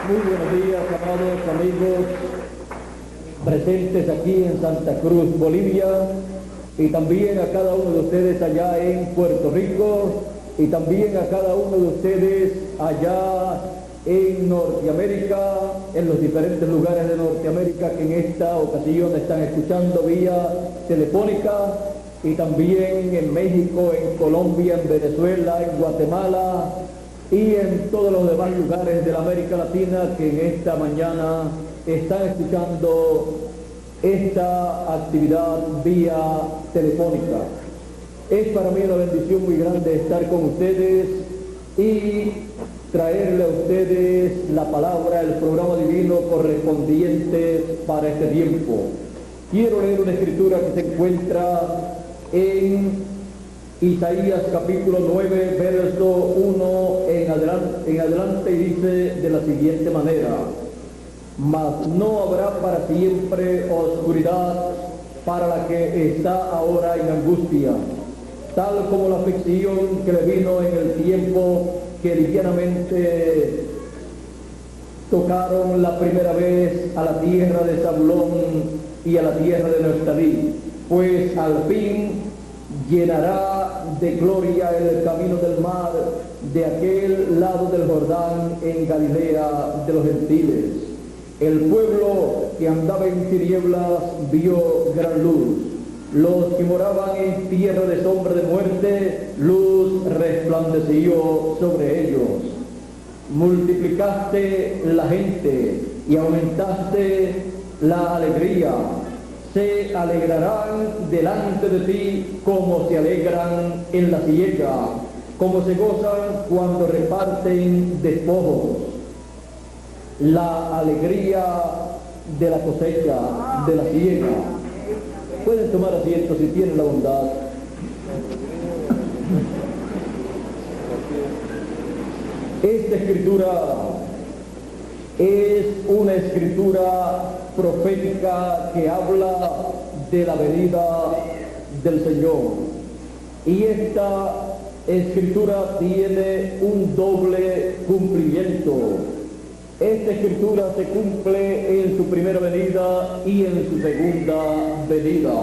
Muy buenos días, amados amigos presentes aquí en Santa Cruz, Bolivia, y también a cada uno de ustedes allá en Puerto Rico, y también a cada uno de ustedes allá en Norteamérica, en los diferentes lugares de Norteamérica que en esta ocasión están escuchando vía telefónica, y también en México, en Colombia, en Venezuela, en Guatemala y en todos los demás lugares de la América Latina que en esta mañana están escuchando esta actividad vía telefónica. Es para mí una bendición muy grande estar con ustedes y traerle a ustedes la palabra, el programa divino correspondiente para este tiempo. Quiero leer una escritura que se encuentra en Isaías capítulo 9, verso 1 en adelante, y dice de la siguiente manera: mas no habrá para siempre oscuridad para la que está ahora en angustia, tal como la aflicción que le vino en el tiempo que livianamente tocaron la primera vez a la tierra de Zabulón y a la tierra de Neftalí, pues al fin llenará de gloria el camino del mar de aquel lado del Jordán en Galilea de los gentiles. El pueblo que andaba en tinieblas vio gran luz. Los que moraban en tierra de sombra de muerte, luz resplandeció sobre ellos. Multiplicaste la gente y aumentaste la alegría. Se alegrarán delante de ti como se alegran en la siega, como se gozan cuando reparten despojos. La alegría de la cosecha, de la siega. Pueden tomar asiento si tienen la bondad. Esta escritura es una escritura profética que habla de la venida del Señor. Y esta escritura tiene un doble cumplimiento. Esta escritura se cumple en su primera venida y en su segunda venida.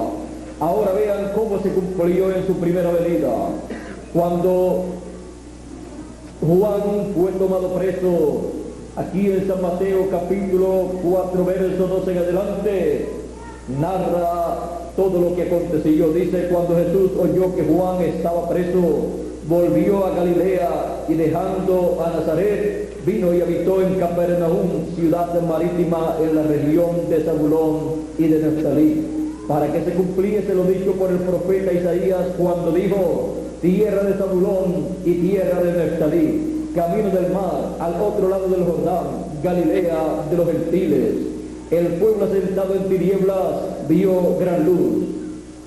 Ahora vean cómo se cumplió en su primera venida. Cuando Juan fue tomado preso, aquí en San Mateo capítulo 4, verso 12 en adelante, narra todo lo que aconteció. Dice: cuando Jesús oyó que Juan estaba preso, volvió a Galilea y dejando a Nazaret, vino y habitó en Capernaum, ciudad marítima en la región de Zabulón y de Neftalí, para que se cumpliese lo dicho por el profeta Isaías cuando dijo: tierra de Zabulón y tierra de Neftalí, camino del mar, al otro lado del Jordán, Galilea de los gentiles. El pueblo asentado en tinieblas vio gran luz,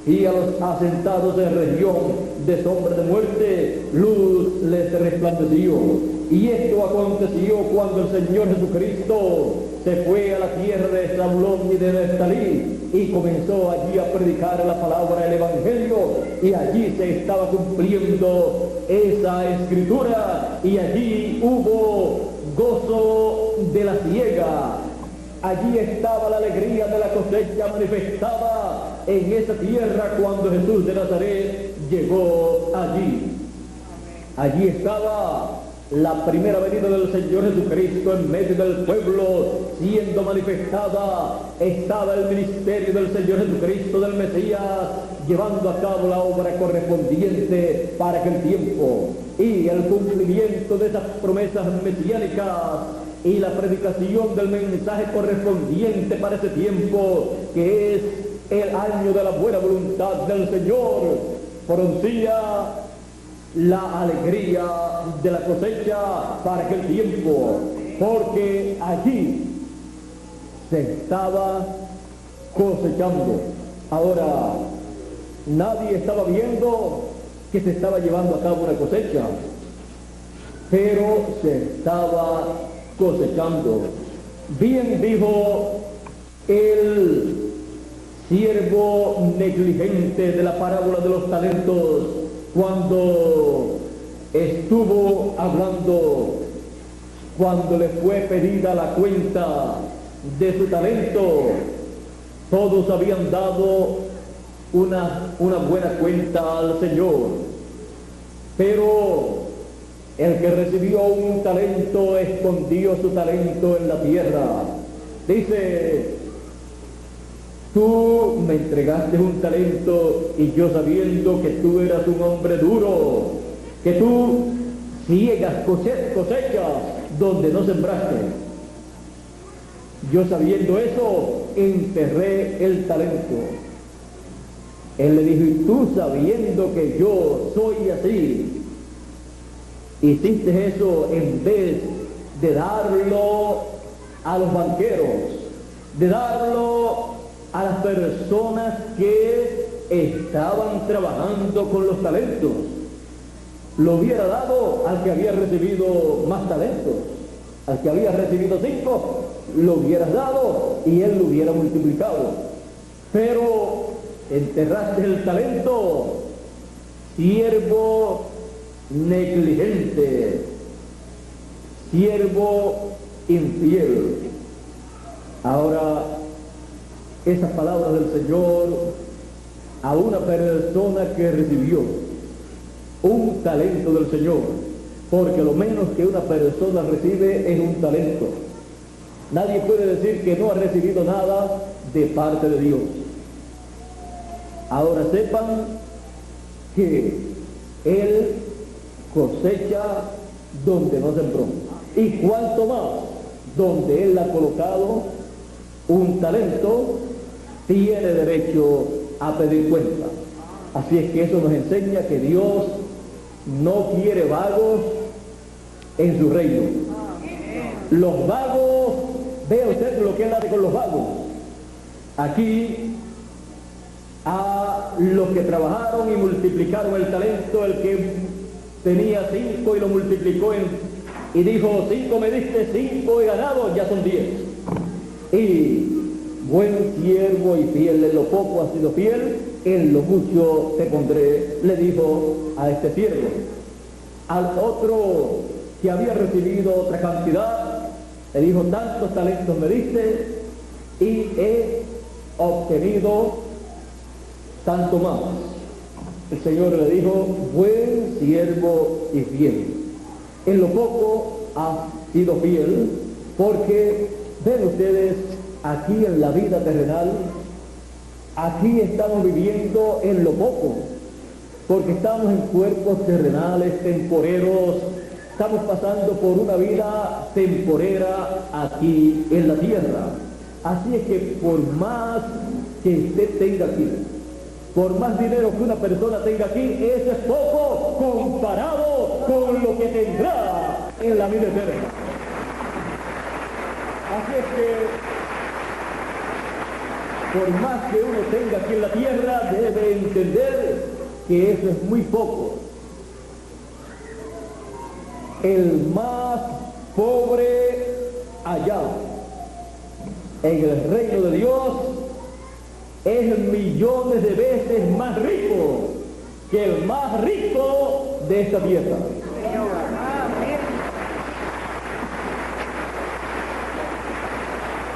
y a los asentados en región de sombra de muerte, luz les resplandeció. Y esto aconteció cuando el Señor Jesucristo se fue a la tierra de Zabulón y de Neftalí y comenzó allí a predicar la palabra del Evangelio, y allí se estaba cumpliendo esa escritura, y allí hubo gozo de la siega. Allí estaba la alegría de la cosecha manifestada en esa tierra cuando Jesús de Nazaret llegó allí. Allí estaba la primera venida del Señor Jesucristo en medio del pueblo siendo manifestada. Estaba el ministerio del Señor Jesucristo, del Mesías, llevando a cabo la obra correspondiente para aquel tiempo, y el cumplimiento de esas promesas mesiánicas y la predicación del mensaje correspondiente para ese tiempo, que es el año de la buena voluntad del Señor, producía la alegría de la cosecha para aquel tiempo, porque allí se estaba cosechando. Ahora, nadie estaba viendo que se estaba llevando a cabo una cosecha, pero se estaba cosechando. Bien dijo el siervo negligente de la parábola de los talentos cuando estuvo hablando cuando le fue pedida la cuenta de su talento, todos habían dado una buena cuenta al Señor, pero el que recibió un talento escondió su talento en la tierra. Dice: tú me entregaste un talento y yo, sabiendo que tú eras un hombre duro, que tú ciegas cosechas donde no sembraste, yo, sabiendo eso, enterré el talento. Él le dijo: y tú, sabiendo que yo soy así, hiciste eso en vez de darlo a los banqueros, de darlo a las personas que estaban trabajando con los talentos. Lo hubiera dado al que había recibido más talentos. Al que había recibido 5, lo hubieras dado y él lo hubiera multiplicado. Pero enterraste el talento, siervo negligente, siervo infiel. Ahora, esas palabras del Señor a una persona que recibió un talento del Señor, porque lo menos que una persona recibe es un talento. Nadie puede decir que no ha recibido nada de parte de Dios. Ahora sepan que Él cosecha donde no sembró, y cuanto más donde Él ha colocado un talento, tiene derecho a pedir cuenta. Así es que eso nos enseña que Dios no quiere vagos en su reino. Los vagos, vea usted lo que Él hace con los vagos. Aquí, a los que trabajaron y multiplicaron el talento, el que tenía 5 y lo multiplicó y dijo: 5 me diste, 5 he ganado, ya son 10. Y buen siervo y fiel, en lo poco has sido fiel, en lo mucho te pondré, le dijo a este siervo. Al otro que había recibido otra cantidad, le dijo: tantos talentos me diste y he obtenido tanto más. El Señor le dijo: buen siervo y fiel, en lo poco has sido fiel, porque ven ustedes, aquí en la vida terrenal, aquí estamos viviendo en lo poco, porque estamos en cuerpos terrenales, temporeros, estamos pasando por una vida temporera aquí en la tierra. Así es que por más que usted tenga aquí, por más dinero que una persona tenga aquí, eso es poco comparado con lo que tendrá en la vida eterna. Así es que, por más que uno tenga aquí en la tierra, debe entender que eso es muy poco. El más pobre allá, en el reino de Dios, es millones de veces más rico que el más rico de esta tierra.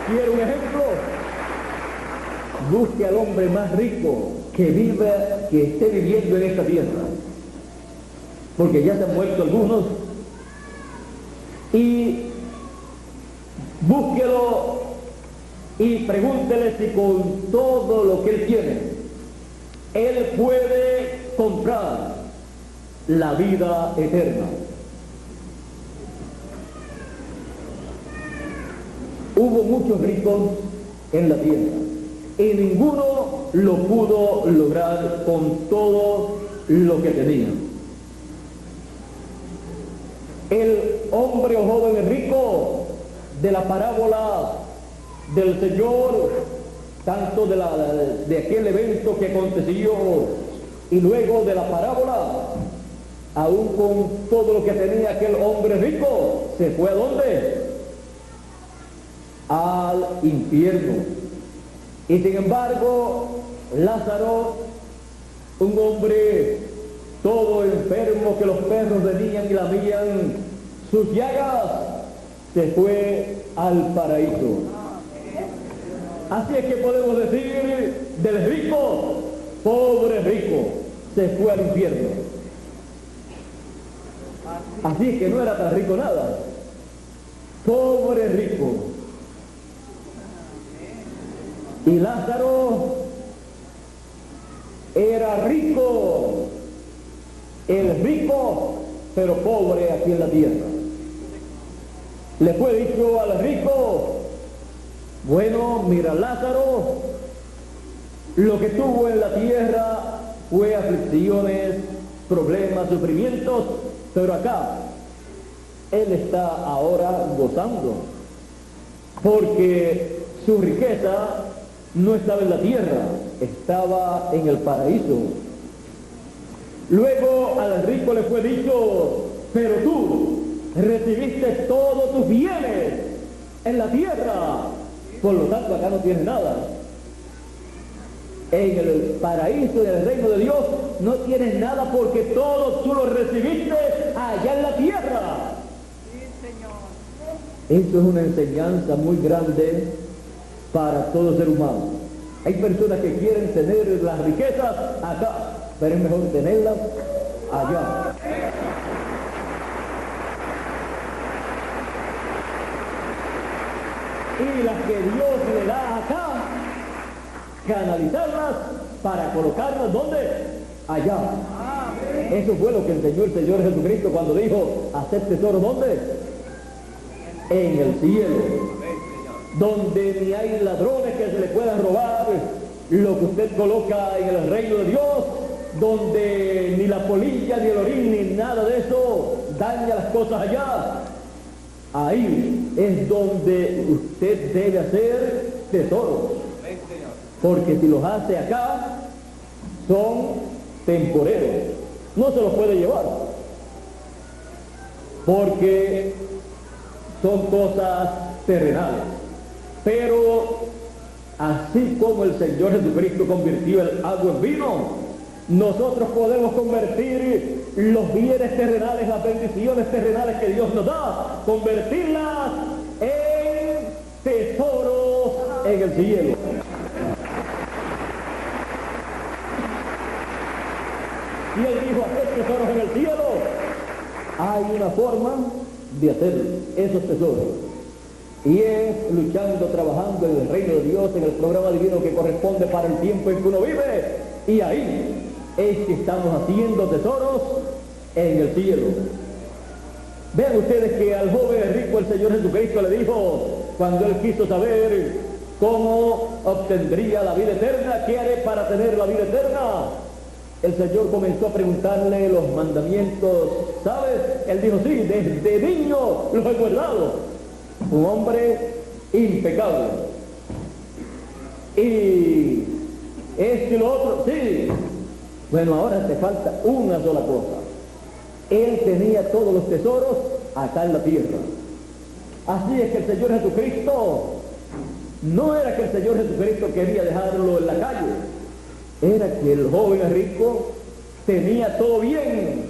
¿Quiere un ejemplo? Busque al hombre más rico que esté viviendo en esta tierra, porque ya se han muerto algunos, y búsquelo y pregúntele si con todo lo que él tiene, él puede comprar la vida eterna. Hubo muchos ricos en la tierra y ninguno lo pudo lograr con todo lo que tenía. El hombre o joven rico de la parábola del Señor, tanto de aquel evento que aconteció y luego de la parábola, aún con todo lo que tenía aquel hombre rico, se fue ¿a dónde? Al infierno. Y sin embargo, Lázaro, un hombre todo enfermo, que los perros venían y lamían sus llagas, se fue al paraíso. Así es que podemos decir del rico, pobre rico, se fue al infierno. Así es que no era tan rico nada. Pobre rico. Y Lázaro era rico, el rico, pero pobre aquí en la tierra. Le fue dicho al rico, bueno, mira, Lázaro, lo que tuvo en la tierra fue aflicciones, problemas, sufrimientos, pero acá él está ahora gozando, porque su riqueza no estaba en la tierra, estaba en el paraíso. Luego al rico le fue dicho, pero tú recibiste todos tus bienes en la tierra, por lo tanto acá no tienes nada. En el paraíso y en el reino de Dios no tienes nada porque todo tú lo recibiste allá en la tierra. Eso es una enseñanza muy grande para todo ser humano. Hay personas que quieren tener las riquezas acá, pero es mejor tenerlas allá. Y las que Dios le da acá, canalizarlas para colocarlas ¿dónde? Allá. Eso fue lo que enseñó el Señor Jesucristo cuando dijo, hacer tesoro ¿dónde? En el cielo, donde ni hay ladrones que se le puedan robar lo que usted coloca en el reino de Dios, donde ni la polilla, ni el orín, ni nada de eso daña las cosas allá. Ahí es donde usted debe hacer tesoros, porque si los hace acá son temporeros, no se los puede llevar, porque son cosas terrenales. Pero así como el Señor Jesucristo convirtió el agua en vino, nosotros podemos convertir los bienes terrenales, las bendiciones terrenales que Dios nos da, convertirlas en tesoros en el cielo. Y Él dijo, hacer tesoros en el cielo. Hay una forma de hacer esos tesoros, y es luchando, trabajando en el reino de Dios, en el programa divino que corresponde para el tiempo en que uno vive, y ahí es que estamos haciendo tesoros en el cielo. Vean ustedes que al joven rico el Señor Jesucristo le dijo, cuando él quiso saber cómo obtendría la vida eterna, ¿qué haré para tener la vida eterna? El Señor comenzó a preguntarle los mandamientos, ¿sabes? Él dijo, sí, desde niño los he guardado. Un hombre impecable. Y esto y lo otro, sí. Bueno, ahora te falta una sola cosa. Él tenía todos los tesoros acá en la tierra. Así es que el Señor Jesucristo, no era que el Señor Jesucristo quería dejarlo en la calle, era que el joven rico tenía todo bien,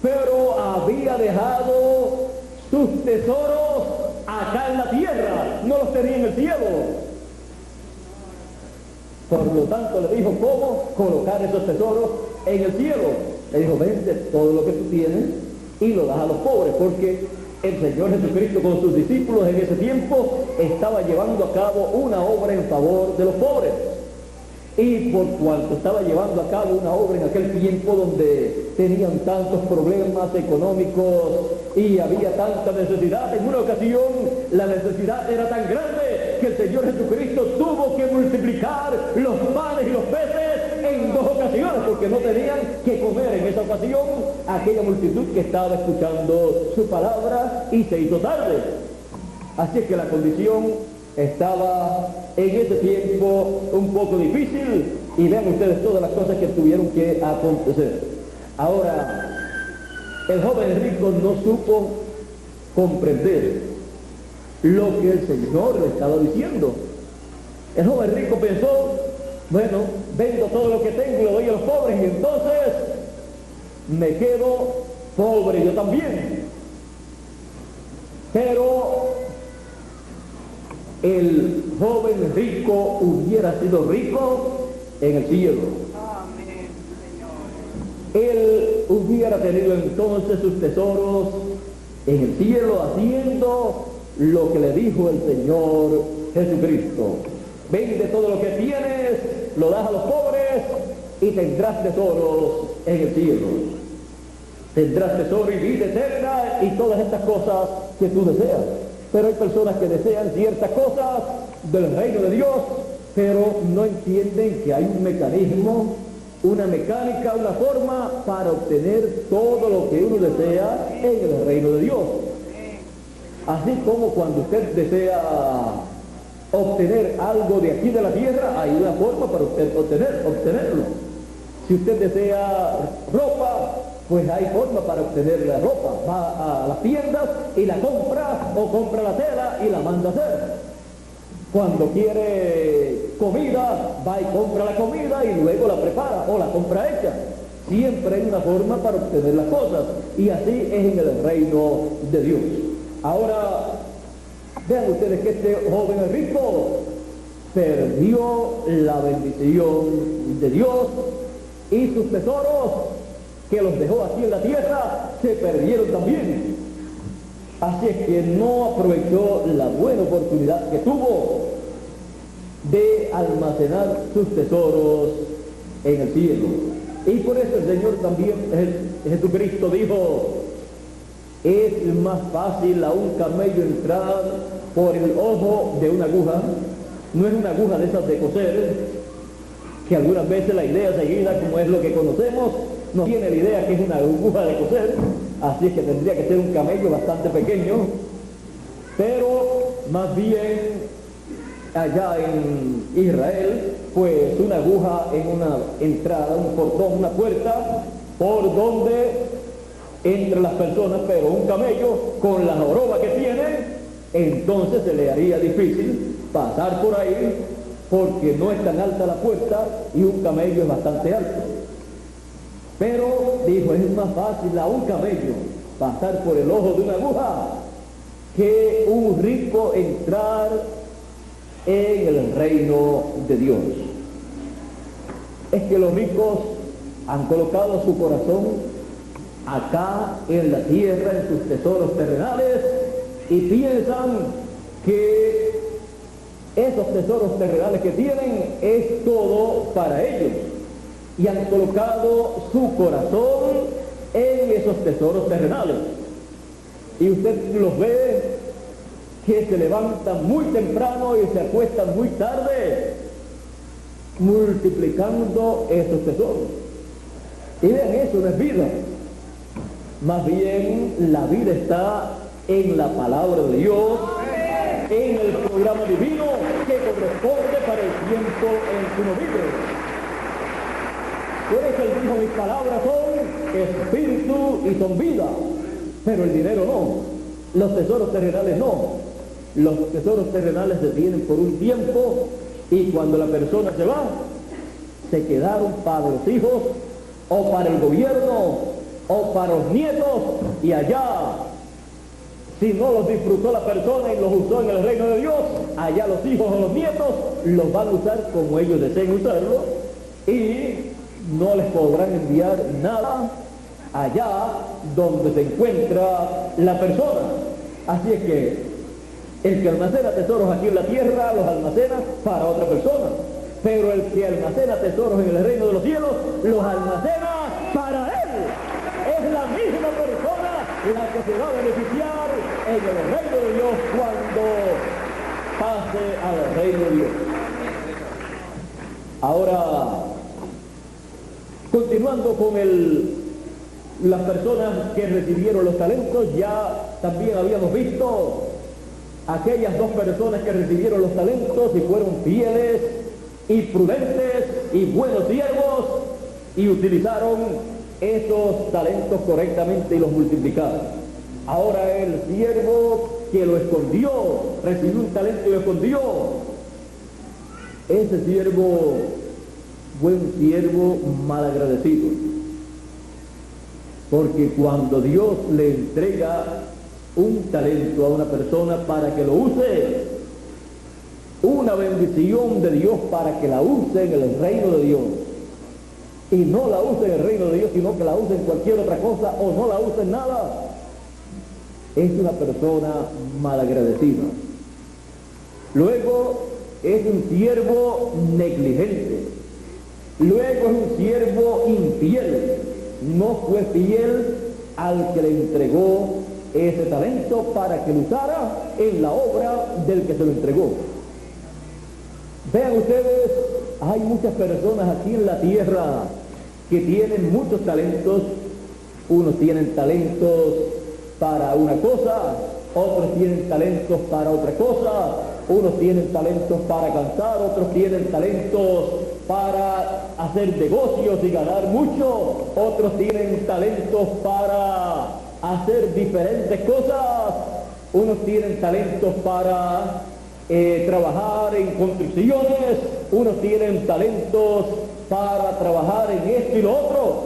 pero había dejado sus tesoros acá en la tierra, no los tenía en el cielo. Por lo tanto le dijo cómo colocar esos tesoros en el cielo. Le dijo, vende todo lo que tú tienes y lo das a los pobres, porque el Señor Jesucristo con sus discípulos en ese tiempo estaba llevando a cabo una obra en favor de los pobres. Y por cuanto estaba llevando a cabo una obra en aquel tiempo donde tenían tantos problemas económicos y había tanta necesidad, en una ocasión la necesidad era tan grande que el Señor Jesucristo tuvo que multiplicar los panes y los peces en 2 ocasiones, porque no tenían que comer en esa ocasión aquella multitud que estaba escuchando su palabra, y se hizo tarde. Así es que la condición estaba en ese tiempo un poco difícil, y vean ustedes todas las cosas que tuvieron que acontecer. Ahora, el joven rico no supo comprender lo que el Señor le estaba diciendo. El joven rico pensó, bueno, vendo todo lo que tengo y lo doy a los pobres, y entonces me quedo pobre yo también. Pero el joven rico hubiera sido rico en el cielo. Él hubiera tenido entonces sus tesoros en el cielo, haciendo lo que le dijo el Señor Jesucristo: vende todo lo que tienes, lo das a los pobres y tendrás tesoros en el cielo. Tendrás tesoro y vida eterna y todas estas cosas que tú deseas. Pero hay personas que desean ciertas cosas del reino de Dios, pero no entienden que hay un mecanismo, una mecánica, una forma para obtener todo lo que uno desea en el reino de Dios. Así como cuando usted desea obtener algo de aquí de la tierra, hay una forma para usted obtenerlo. Si usted desea ropa, pues hay forma para obtener la ropa. Va a las tiendas y la compra, o compra la tela y la manda a hacer. Cuando quiere comida, va y compra la comida y luego la prepara o la compra hecha. Siempre hay una forma para obtener las cosas, y así es en el reino de Dios. Ahora, vean ustedes que este joven rico perdió la bendición de Dios, y sus tesoros que los dejó aquí en la tierra se perdieron también. Así es que no aprovechó la buena oportunidad que tuvo de almacenar sus tesoros en el cielo. Y por eso el Señor también, Jesucristo, dijo: es más fácil a un camello entrar por el ojo de una aguja. No es una aguja de esas de coser, que algunas veces la idea seguida, como es lo que conocemos, no tiene la idea que es una aguja de coser, así es que tendría que ser un camello bastante pequeño, pero más bien allá en Israel, pues una aguja en una entrada, un portón, una puerta, por donde entran las personas, pero un camello con la joroba que tiene, entonces se le haría difícil pasar por ahí, porque no es tan alta la puerta y un camello es bastante alto. Pero dijo: es más fácil a un camello pasar por el ojo de una aguja que un rico entrar en el reino de Dios. Es que los ricos han colocado su corazón acá en la tierra, en sus tesoros terrenales, y piensan que esos tesoros terrenales que tienen es todo para ellos, y han colocado su corazón en esos tesoros terrenales. Y usted los ve que se levantan muy temprano y se acuestan muy tarde multiplicando esos tesoros. Y vean, eso no es vida. Más bien la vida está en la palabra de Dios, en el programa divino que corresponde para el tiempo en que uno vive. Por eso él dijo: mis palabras son espíritu y son vida. Pero el dinero no, los tesoros terrenales no. Los tesoros terrenales se tienen por un tiempo, y cuando la persona se va, se quedaron para los hijos, o para el gobierno, o para los nietos, y allá, si no los disfrutó la persona y los usó en el reino de Dios, allá los hijos o los nietos los van a usar como ellos deseen usarlo, y no les podrán enviar nada allá donde se encuentra la persona. Así es que el que almacena tesoros aquí en la tierra los almacena para otra persona, pero el que almacena tesoros en el reino de los cielos los almacena para él. Es la misma persona la que se va a beneficiar en el reino de Dios cuando pase al reino de Dios. Ahora, continuando con las personas que recibieron los talentos, ya también habíamos visto aquellas dos personas que recibieron los talentos y fueron fieles y prudentes y buenos siervos, y utilizaron esos talentos correctamente y los multiplicaron. Ahora el siervo que lo escondió, recibió un talento y lo escondió, ese siervo fue un siervo malagradecido, porque cuando Dios le entrega un talento a una persona para que lo use, una bendición de Dios para que la use en el reino de Dios, y no la use en el reino de Dios, sino que la use en cualquier otra cosa o no la use en nada, es una persona malagradecida. Luego es un siervo negligente. Luego es un siervo infiel. No fue fiel al que le entregó ese talento para que lo usara en la obra del que se lo entregó. Vean ustedes, hay muchas personas aquí en la tierra que tienen muchos talentos. Unos tienen talentos para una cosa, otros tienen talentos para otra cosa, unos tienen talentos para cantar, otros tienen talentos para hacer negocios y ganar mucho, otros tienen talentos para hacer diferentes cosas, unos tienen talentos para trabajar en construcciones, unos tienen talentos para trabajar en esto y lo otro,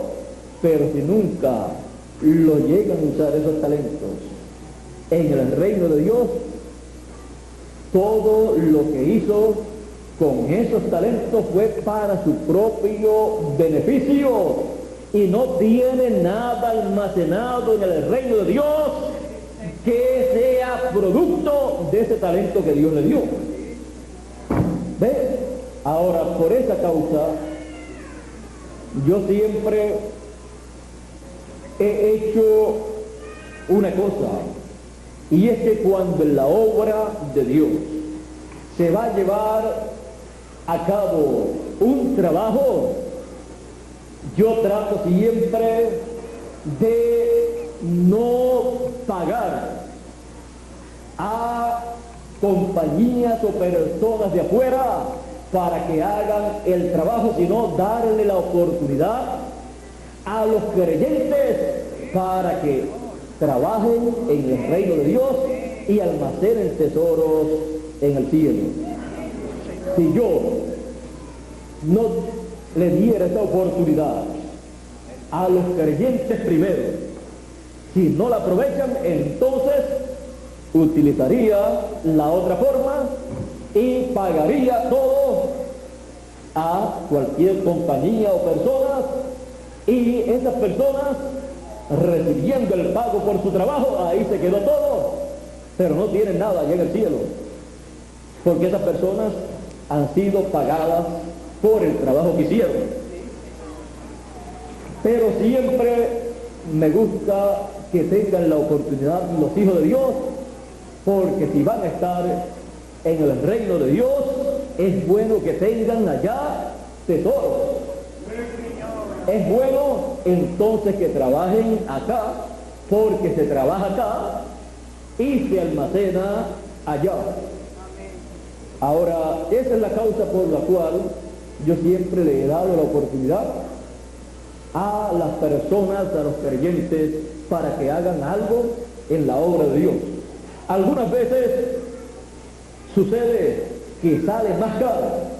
pero si nunca lo llegan a usar esos talentos en el reino de Dios, todo lo que hizo con esos talentos fue para su propio beneficio y no tiene nada almacenado en el reino de Dios que sea producto de ese talento que Dios le dio. ¿Ves? Ahora, por esa causa, yo siempre he hecho una cosa, y es que cuando en la obra de Dios se va a llevar a cabo un trabajo, yo trato siempre de no pagar a compañías o personas de afuera para que hagan el trabajo, sino darle la oportunidad a los creyentes para que trabajen en el reino de Dios y almacenen tesoros en el cielo. Si yo no le diera esta oportunidad a los creyentes primero, si no la aprovechan, entonces utilizaría la otra forma y pagaría todo a cualquier compañía o personas, y esas personas recibiendo el pago por su trabajo, ahí se quedó todo, pero no tienen nada allá en el cielo, porque esas personas han sido pagadas por el trabajo que hicieron. Pero siempre me gusta que tengan la oportunidad los hijos de Dios, porque si van a estar en el reino de Dios, es bueno que tengan allá tesoros. Es bueno entonces que trabajen acá, porque se trabaja acá y se almacena allá. Ahora, esa es la causa por la cual yo siempre le he dado la oportunidad a las personas, a los creyentes, para que hagan algo en la obra de Dios. Algunas veces sucede que sale más caro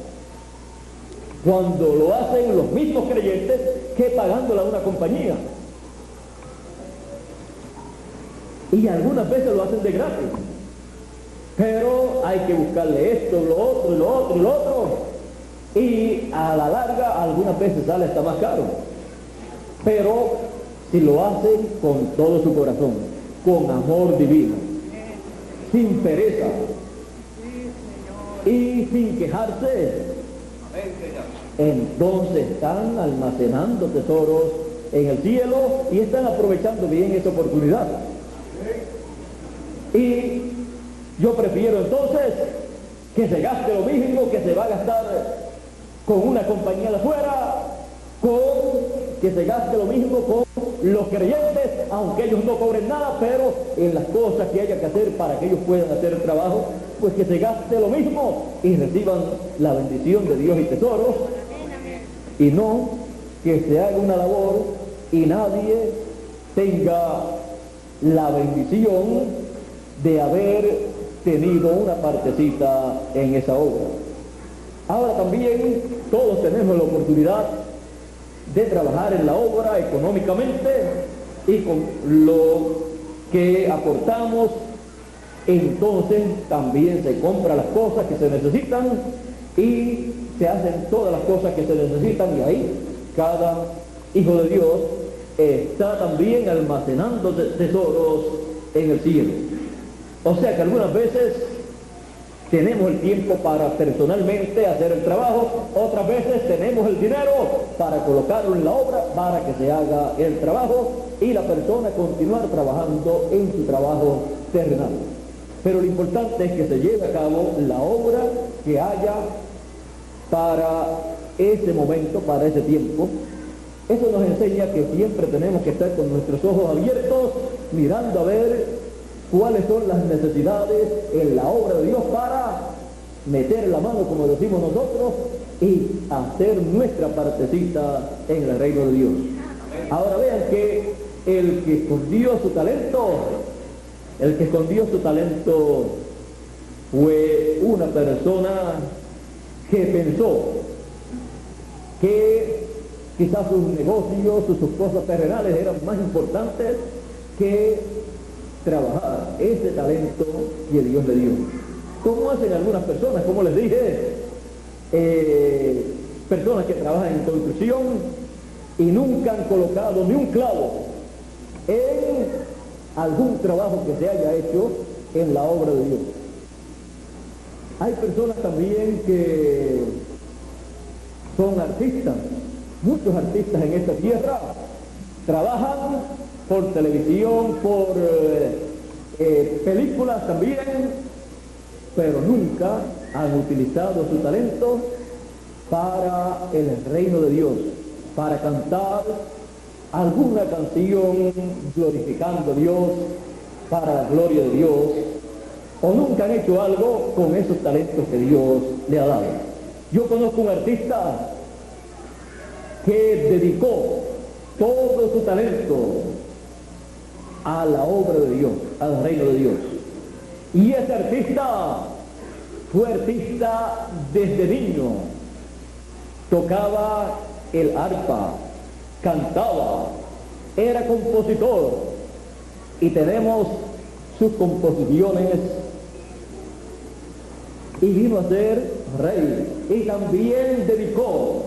cuando lo hacen los mismos creyentes que pagándole a una compañía. Y algunas veces lo hacen de gratis. Pero hay que buscarle esto, lo otro, y lo otro, y lo otro. Y a la larga, algunas veces sale hasta más caro. Pero si lo hacen con todo su corazón, con amor divino, sin pereza y sin quejarse, entonces están almacenando tesoros en el cielo y están aprovechando bien esta oportunidad. Y yo prefiero entonces que se gaste lo mismo que se va a gastar con una compañía de afuera, con que se gaste lo mismo con los creyentes, aunque ellos no cobren nada, pero en las cosas que haya que hacer para que ellos puedan hacer el trabajo, pues que se gaste lo mismo y reciban la bendición de Dios y tesoros, y no que se haga una labor y nadie tenga la bendición de haber tenido una partecita en esa obra. Ahora también todos tenemos la oportunidad de trabajar en la obra económicamente, y con lo que aportamos entonces también se compran las cosas que se necesitan y se hacen todas las cosas que se necesitan, y ahí cada hijo de Dios está también almacenando tesoros en el cielo. O sea que algunas veces tenemos el tiempo para personalmente hacer el trabajo, otras veces tenemos el dinero para colocarlo en la obra para que se haga el trabajo y la persona continuar trabajando en su trabajo terrenal. Pero lo importante es que se lleve a cabo la obra que haya para ese momento, para ese tiempo. Eso nos enseña que siempre tenemos que estar con nuestros ojos abiertos, mirando a ver cuáles son las necesidades en la obra de Dios para meter la mano, como decimos nosotros, y hacer nuestra partecita en el reino de Dios. Ahora vean que el que escondió su talento fue una persona que pensó que quizás sus negocios, sus cosas terrenales eran más importantes que trabajar ese talento que Dios le dio. ¿Cómo hacen algunas personas? Como les dije, personas que trabajan en construcción y nunca han colocado ni un clavo en algún trabajo que se haya hecho en la obra de Dios. Hay personas también que son artistas, muchos artistas en esta tierra trabajan por televisión, por películas también, pero nunca han utilizado su talento para el reino de Dios, para cantar alguna canción glorificando a Dios, para la gloria de Dios, o nunca han hecho algo con esos talentos que Dios le ha dado. Yo conozco un artista que dedicó todo su talento a la obra de Dios, al reino de Dios. Y ese artista fue artista desde niño. Tocaba el arpa, cantaba, era compositor. Y tenemos sus composiciones. Y vino a ser rey. Y también dedicó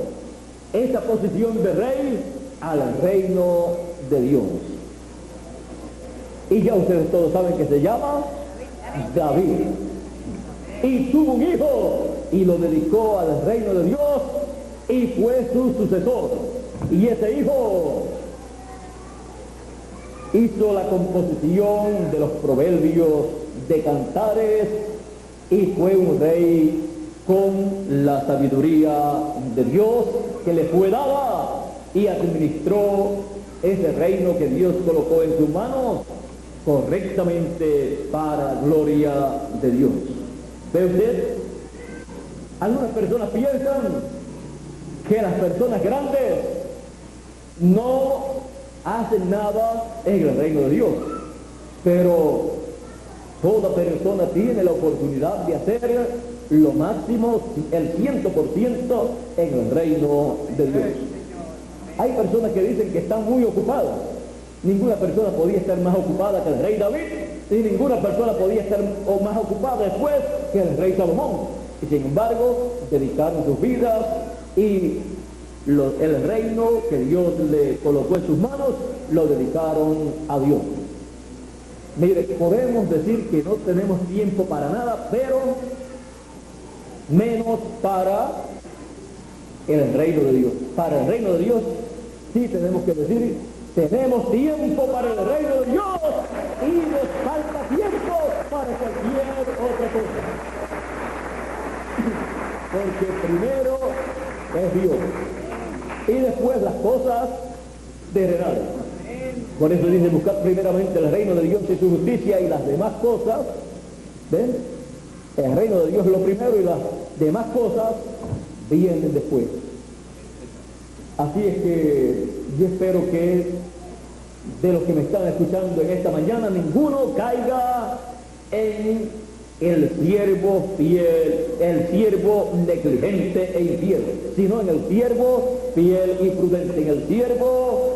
esa posición de rey al reino de Dios. Y ya ustedes todos saben que se llama David. Y tuvo un hijo y lo dedicó al reino de Dios y fue su sucesor. Y ese hijo hizo la composición de los proverbios, de cantares, y fue un rey con la sabiduría de Dios que le fue dada, y administró ese reino que Dios colocó en sus manos correctamente para la gloria de Dios. ¿Ve usted? Algunas personas piensan que las personas grandes no hacen nada en el reino de Dios, pero toda persona tiene la oportunidad de hacer lo máximo, el 100% en el reino de Dios. Hay personas que dicen que están muy ocupadas. Ninguna persona podía estar más ocupada que el rey David, y ninguna persona podía estar más ocupada después que el rey Salomón. Y sin embargo, dedicaron sus vidas y el reino que Dios le colocó en sus manos, lo dedicaron a Dios. Mire, podemos decir que no tenemos tiempo para nada, pero menos para el reino de Dios. Para el reino de Dios sí tenemos que decir, tenemos tiempo para el reino de Dios y nos falta tiempo para cualquier otra cosa. Porque primero es Dios y después las cosas terrenales. Por eso dice, buscar primeramente el reino de Dios y su justicia, y las demás cosas, ¿ven? El reino de Dios es lo primero y las demás cosas vienen después. Así es que yo espero que de los que me están escuchando en esta mañana, ninguno caiga en el siervo fiel, el siervo negligente e infiel, sino en el siervo fiel y prudente, en el siervo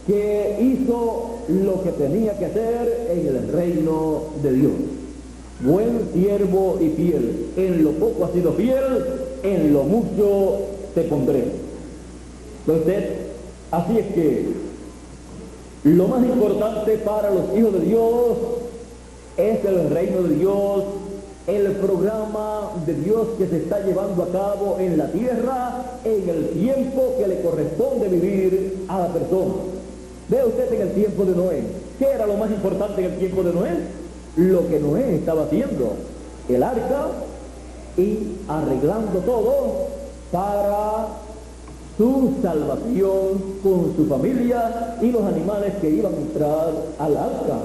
que hizo lo que tenía que hacer en el reino de Dios. buen siervo y fiel, en lo poco has sido fiel, en lo mucho te pondré. Entonces, así es que lo más importante para los hijos de Dios es el reino de Dios, el programa de Dios que se está llevando a cabo en la tierra en el tiempo que le corresponde vivir a la persona. Ve usted en el tiempo de Noé. ¿Qué era lo más importante en el tiempo de Noé? Lo que Noé estaba haciendo, el arca, y arreglando todo para su salvación con su familia y los animales que iban a entrar al arca.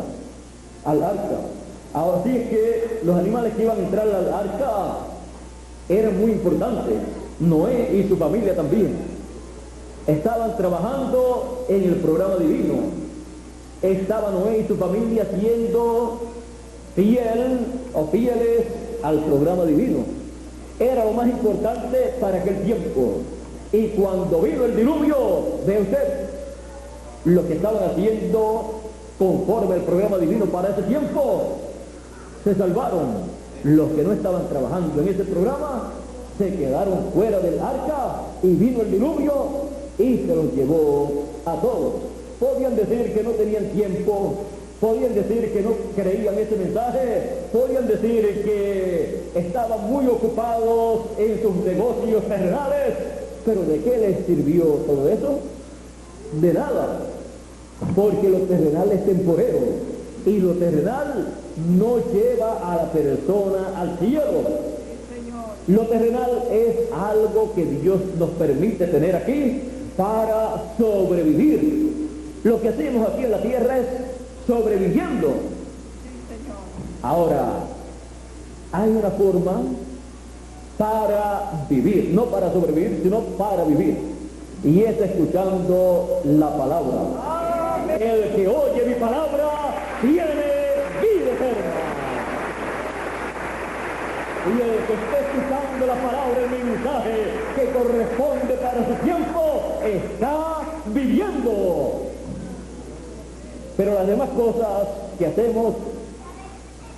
Ahora sí es que los animales que iban a entrar al arca eran muy importantes. Noé y su familia también estaban trabajando en el programa divino. Estaba Noé y su familia siendo fieles al programa divino. Era lo más importante para aquel tiempo. Y cuando vino el diluvio, ve usted, lo que estaban haciendo conforme al programa divino para ese tiempo, se salvaron. Los que no estaban trabajando en ese programa se quedaron fuera del arca y vino el diluvio y se los llevó a todos. Podían decir que no tenían tiempo, podían decir que no creían ese mensaje, podían decir que estaban muy ocupados en sus negocios terrenales, pero ¿de qué les sirvió todo eso? De nada, porque lo terrenal es temporero y lo terrenal no lleva a la persona al cielo. Lo terrenal es algo que Dios nos permite tener aquí para sobrevivir. Lo que hacemos aquí en la tierra es sobreviviendo. Ahora, hay una forma para vivir, no para sobrevivir, sino para vivir. Y es escuchando la palabra. El que oye mi palabra tiene vida eterna. Y el que esté escuchando la palabra, el mensaje que corresponde para su tiempo, está viviendo. Pero las demás cosas que hacemos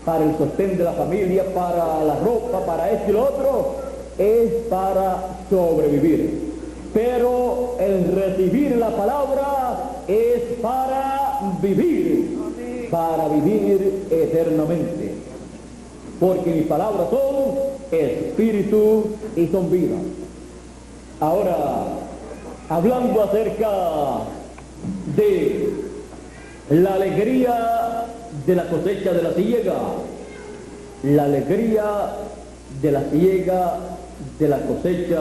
para el sostén de la familia, para la ropa, para esto y lo otro, es para sobrevivir. Pero el recibir la palabra es para vivir eternamente. Porque mis palabras son espíritu y son vida. Ahora, hablando acerca de la alegría de la cosecha de la siega, la alegría de la siega de la cosecha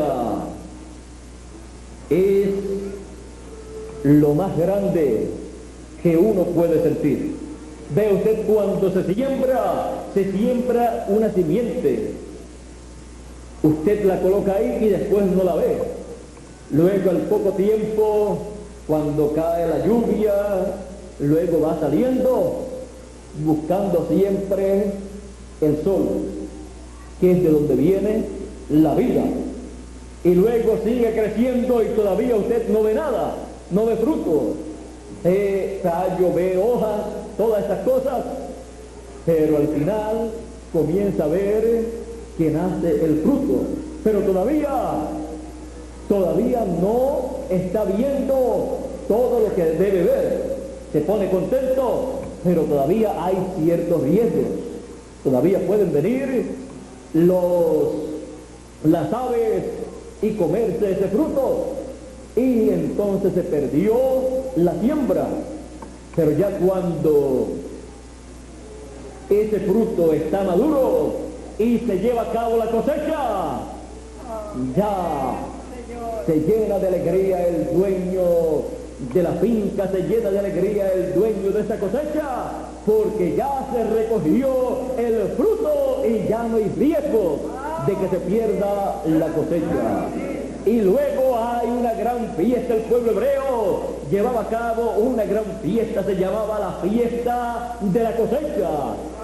es lo más grande que uno puede sentir. Ve usted, cuando se siembra una simiente, usted la coloca ahí y después no la ve. Luego, al poco tiempo, cuando cae la lluvia, luego va saliendo, buscando siempre el sol, que es de donde viene la vida. Y luego sigue creciendo y todavía usted no ve nada, no ve fruto. Tallo, ve hojas, todas estas cosas, pero al final comienza a ver que nace el fruto, pero todavía no está viendo todo lo que debe ver. Se pone contento, pero todavía hay ciertos riesgos. Todavía pueden venir las aves y comerse ese fruto, y entonces se perdió la siembra. Pero ya cuando ese fruto está maduro y se lleva a cabo la cosecha, ya se llena de alegría el dueño de la finca, se llena de alegría el dueño de esa cosecha, porque ya se recogió el fruto y ya no hay riesgo de que se pierda la cosecha. Y luego hay una gran fiesta. El pueblo hebreo llevaba a cabo una gran fiesta, se llamaba la fiesta de la cosecha,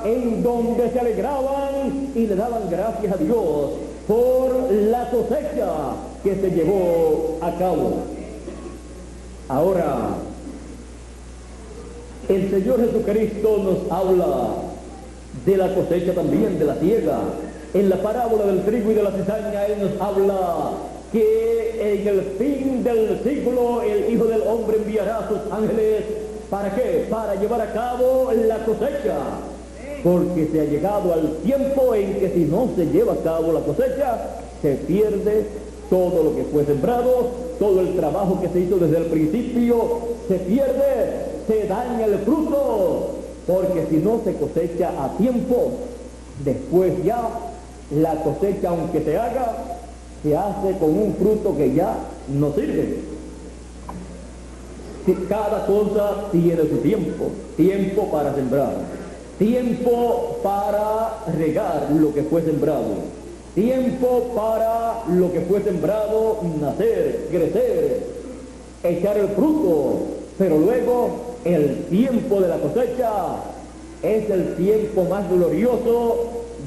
en donde se alegraban y le daban gracias a Dios por la cosecha que se llevó a cabo. Ahora, el Señor Jesucristo nos habla de la cosecha también, de la siega. En la parábola del trigo y de la cizaña, Él nos habla que en el fin del siglo el Hijo del Hombre enviará a sus ángeles. ¿Para qué? Para llevar a cabo la cosecha. Porque se ha llegado al tiempo en que si no se lleva a cabo la cosecha, se pierde todo lo que fue sembrado, todo el trabajo que se hizo desde el principio, se pierde, se daña el fruto. Porque si no se cosecha a tiempo, después ya la cosecha, aunque se haga, se hace con un fruto que ya no sirve. Cada cosa tiene su tiempo. Tiempo para sembrar, tiempo para regar lo que fue sembrado, tiempo para lo que fue sembrado nacer, crecer, echar el fruto. Pero luego el tiempo de la cosecha es el tiempo más glorioso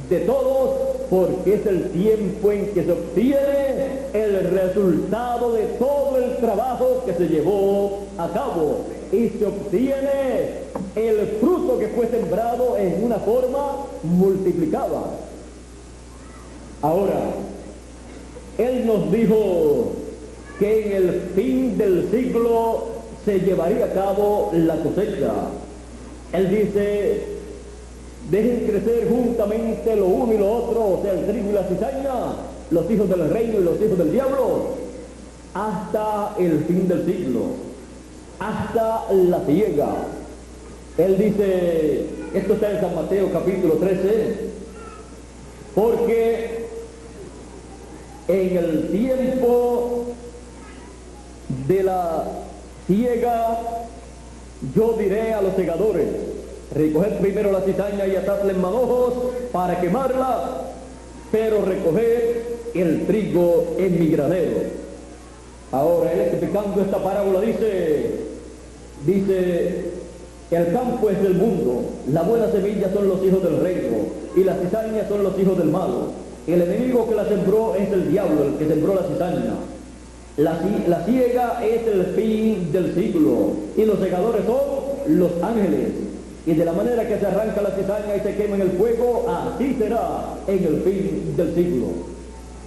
de todos, porque es el tiempo en que se obtiene el resultado de todo el trabajo que se llevó a cabo, y se obtiene el fruto que fue sembrado en una forma multiplicada. Ahora, Él nos dijo que en el fin del siglo se llevaría a cabo la cosecha. Él dice: dejen crecer juntamente lo uno y lo otro, o sea, el trigo y la cizaña, los hijos del reino y los hijos del diablo, hasta el fin del siglo, hasta la siega. Él dice, esto está en San Mateo capítulo 13, porque en el tiempo de la siega, yo diré a los segadores: recoged primero la cizaña y atadla en manojos para quemarla, pero recoged el trigo en mi granero. Ahora, Él explicando esta parábola dice, el campo es del mundo, la buena semilla son los hijos del reino, y las cizañas son los hijos del malo. El enemigo que la sembró es el diablo, el que sembró la cizaña. La siega es el fin del siglo, y los segadores son los ángeles. Y de la manera que se arranca la cizaña y se quema en el fuego, así será en el fin del siglo.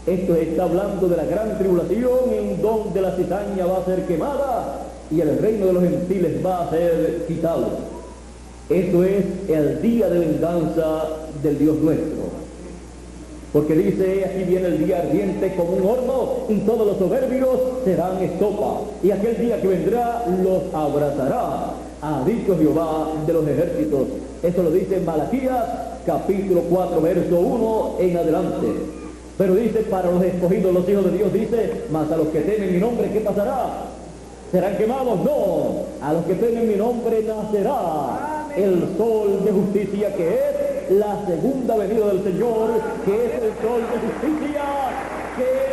Esto está hablando de la gran tribulación, en donde la cizaña va a ser quemada y el reino de los gentiles va a ser quitado. Esto es el día de venganza del Dios nuestro. Porque dice, aquí viene el día ardiente como un horno, y todos los soberbios serán estopa, y aquel día que vendrá los abrazará, ha dicho Jehová de los ejércitos. Eso lo dice Malaquías capítulo 4 verso 1 en adelante. Pero dice, para los escogidos, los hijos de Dios, dice, mas a los que temen mi nombre, ¿qué pasará? ¿Serán quemados? No, a los que temen mi nombre nacerá el sol de justicia, que es la segunda venida del Señor, que es el sol de justicia que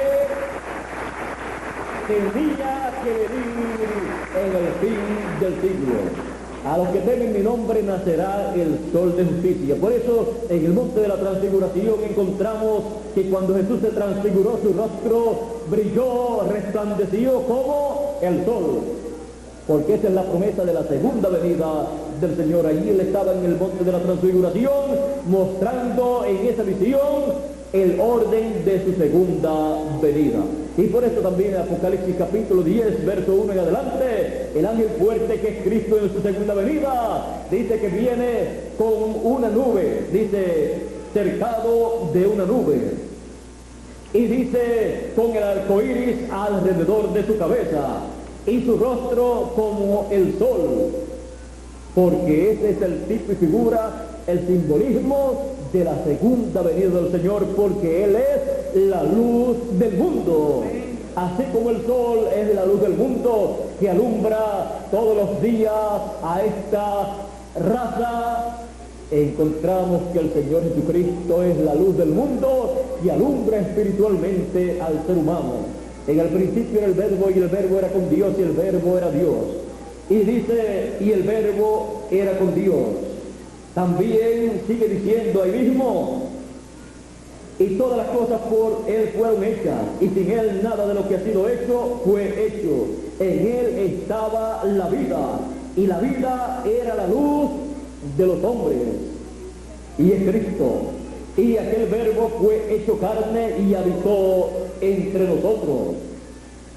tenía que venir en el fin del siglo. A los que temen mi nombre nacerá el sol de justicia. Por eso en el monte de la transfiguración encontramos que cuando Jesús se transfiguró, su rostro brilló, resplandeció como el sol, porque esa es la promesa de la segunda venida del Señor. Allí Él estaba en el monte de la transfiguración, mostrando en esa visión el orden de su segunda venida. Y por eso también en Apocalipsis capítulo 10, verso 1 en adelante, el ángel fuerte, que es Cristo en su segunda venida, dice que viene con una nube, dice, cercado de una nube, y dice, con el arco iris alrededor de su cabeza, y su rostro como el sol, porque ese es el tipo y figura, el simbolismo de la segunda venida del Señor, porque Él es la luz del mundo. Así como el sol es la luz del mundo que alumbra todos los días a esta raza, encontramos que el Señor Jesucristo es la luz del mundo y alumbra espiritualmente al ser humano. En el principio era el verbo, y el verbo era con Dios, y el verbo era Dios. Y dice, y el verbo era con Dios. También sigue diciendo ahí mismo, y todas las cosas por Él fueron hechas, y sin Él nada de lo que ha sido hecho fue hecho. En Él estaba la vida, y la vida era la luz de los hombres. y es Cristo. Y aquel verbo fue hecho carne y habitó entre nosotros.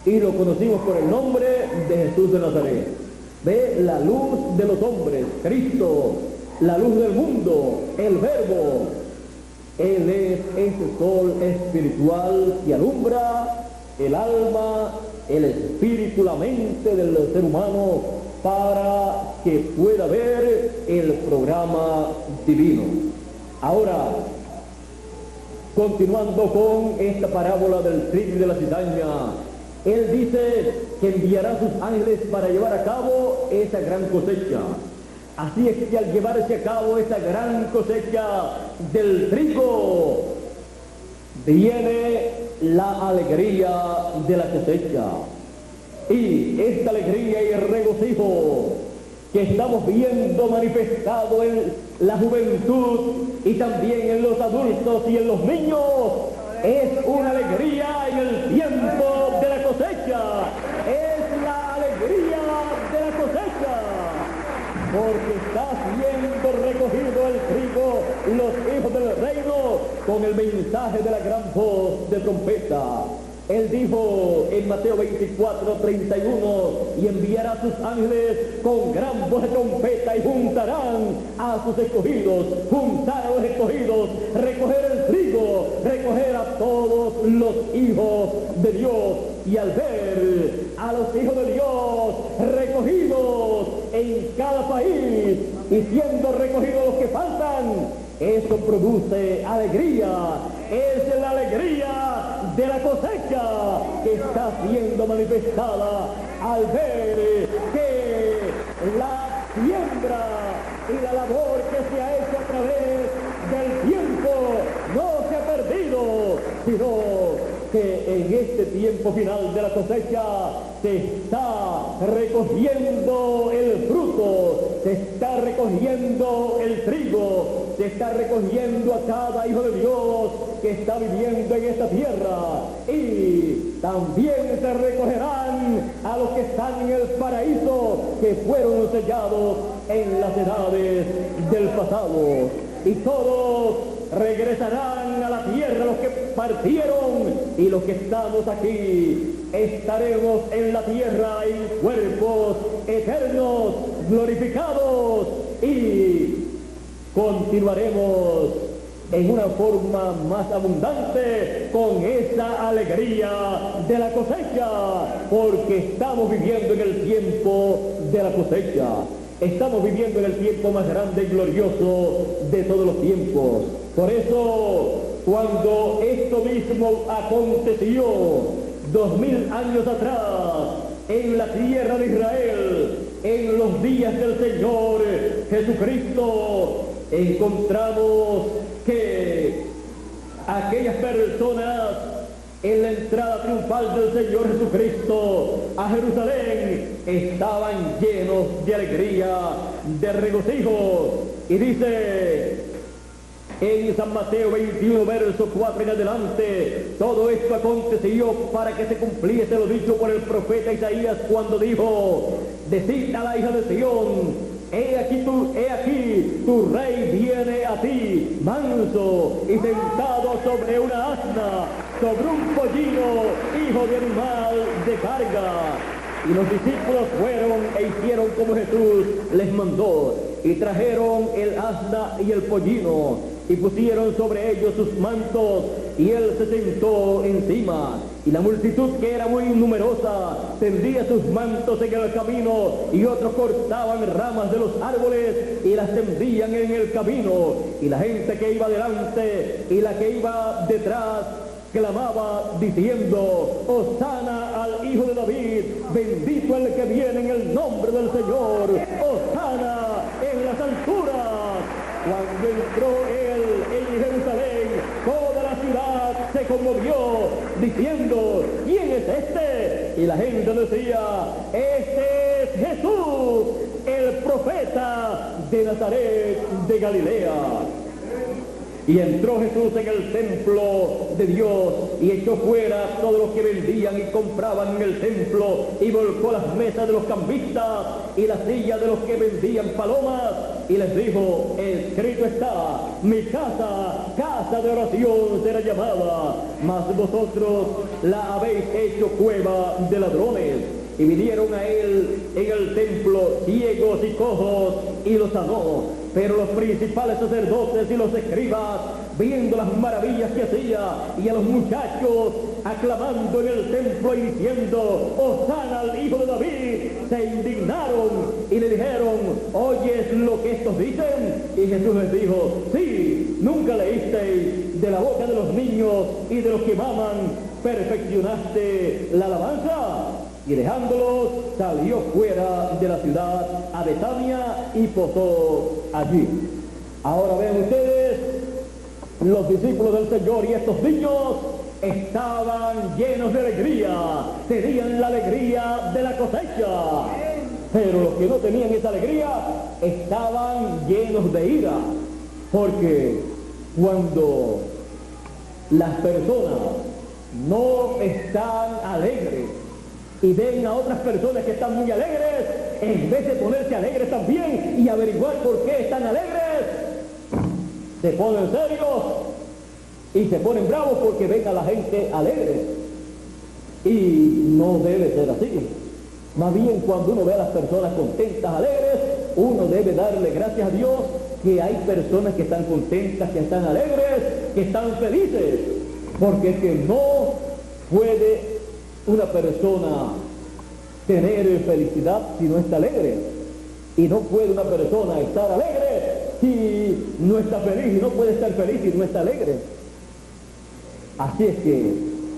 Y lo conocimos por el nombre de Jesús de Nazaret. Ve, la luz de los hombres, Cristo, la luz del mundo, el verbo. Él es ese sol espiritual que alumbra el alma, el espíritu, la mente del ser humano para que pueda ver el programa divino. Ahora, continuando con esta parábola del trigo y de la cizaña, él dice que enviará sus ángeles para llevar a cabo esa gran cosecha. Así es que al llevarse a cabo esa gran cosecha del trigo, viene la alegría de la cosecha. Y esta alegría y regocijo que estamos viendo manifestado en la juventud y también en los adultos y en los niños, es una alegría en el tiempo de la cosecha. Es la alegría de la cosecha, porque está siendo recogido el trigo, los hijos del reino, con el mensaje de la gran voz de trompeta. Él dijo en Mateo 24:31, y enviará a sus ángeles con gran voz de trompeta y juntarán a sus escogidos, juntar a los escogidos, recoger el trigo, recoger a todos los hijos de Dios. Y al ver a los hijos de Dios recogidos en cada país y siendo recogidos los que faltan, eso produce alegría. Es la alegría de la cosecha que está siendo manifestada al ver que la siembra y la labor que se ha hecho a través del tiempo no se ha perdido, sino que en este tiempo final de la cosecha se está recogiendo el fruto, se está recogiendo el trigo, se está recogiendo a cada hijo de Dios que está viviendo en esta tierra, y también se recogerán a los que están en el paraíso, que fueron sellados en las edades del pasado, y todos regresarán a la tierra, los que partieron, y los que estamos aquí estaremos en la tierra en cuerpos eternos, glorificados, y continuaremos en una forma más abundante con esa alegría de la cosecha, porque estamos viviendo en el tiempo de la cosecha. Estamos viviendo en el tiempo más grande y glorioso de todos los tiempos. Por eso, cuando esto mismo aconteció 2000 años atrás en la tierra de Israel, en los días del Señor Jesucristo, encontramos que aquellas personas en la entrada triunfal del Señor Jesucristo a Jerusalén estaban llenos de alegría, de regocijo. Y dice en San Mateo 21, verso 4 en adelante, todo esto aconteció para que se cumpliese lo dicho por el profeta Isaías cuando dijo: decid a la hija de Sión, he aquí tu rey viene a ti, manso y sentado sobre una asna, sobre un pollino, hijo de animal de carga. Y los discípulos fueron e hicieron como Jesús les mandó, y trajeron el asna y el pollino, y pusieron sobre ellos sus mantos, y él se sentó encima. Y la multitud, que era muy numerosa, tendía sus mantos en el camino, y otros cortaban ramas de los árboles y las tendían en el camino. Y la gente que iba delante y la que iba detrás clamaba diciendo: Hosana al Hijo de David, bendito el que viene en el nombre del Señor, Hosana en las alturas. Cuando entró él en Jerusalén, toda la ciudad se conmovió diciendo: ¿quién es este? Y la gente decía: este es Jesús, el profeta de Nazaret de Galilea. Y entró Jesús en el templo de Dios y echó fuera a todos los que vendían y compraban en el templo, y volcó las mesas de los cambistas y las sillas de los que vendían palomas, y les dijo, escrito está, mi casa, casa de oración será llamada, mas vosotros la habéis hecho cueva de ladrones. Y vinieron a él en el templo ciegos y cojos y los sanó. Pero los principales sacerdotes y los escribas, viendo las maravillas que hacía, y a los muchachos aclamando en el templo y diciendo, Hosana al Hijo de David, se indignaron y le dijeron, ¿oyes lo que estos dicen? Y Jesús les dijo, sí, nunca leísteis de la boca de los niños y de los que maman, perfeccionaste la alabanza. Y dejándolos, salió fuera de la ciudad a Betania y posó allí. Ahora ven ustedes, los discípulos del Señor y estos niños estaban llenos de alegría, tenían la alegría de la cosecha. Pero los que no tenían esa alegría estaban llenos de ira, porque cuando las personas no están alegres y ven a otras personas que están muy alegres, en vez de ponerse alegres también y averiguar por qué están alegres, se ponen serios y se ponen bravos porque ven a la gente alegre. Y no debe ser así. Más bien, cuando uno ve a las personas contentas, alegres, uno debe darle gracias a Dios que hay personas que están contentas, que están alegres, que están felices, porque es que no puede una persona tener felicidad si no está alegre, y no puede una persona estar alegre si no está feliz, y no puede estar feliz si no está alegre. Así es que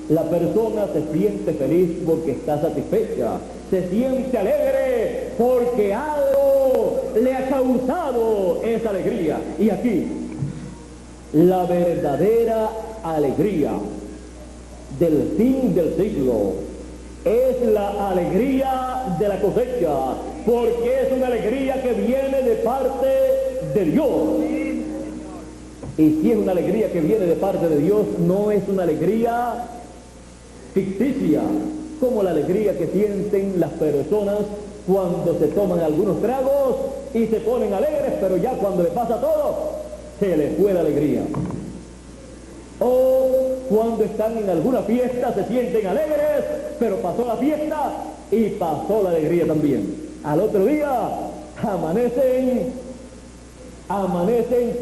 la persona se siente feliz porque está satisfecha, se siente alegre porque algo le ha causado esa alegría. Y aquí, la verdadera alegría del fin del siglo es la alegría de la cosecha, porque es una alegría que viene de parte de Dios. Y si es una alegría que viene de parte de Dios, no es una alegría ficticia, como la alegría que sienten las personas cuando se toman algunos tragos y se ponen alegres, pero ya cuando le pasa todo, se les fue la alegría. O cuando están en alguna fiesta se sienten alegres, pero pasó la fiesta y pasó la alegría también. Al otro día amanecen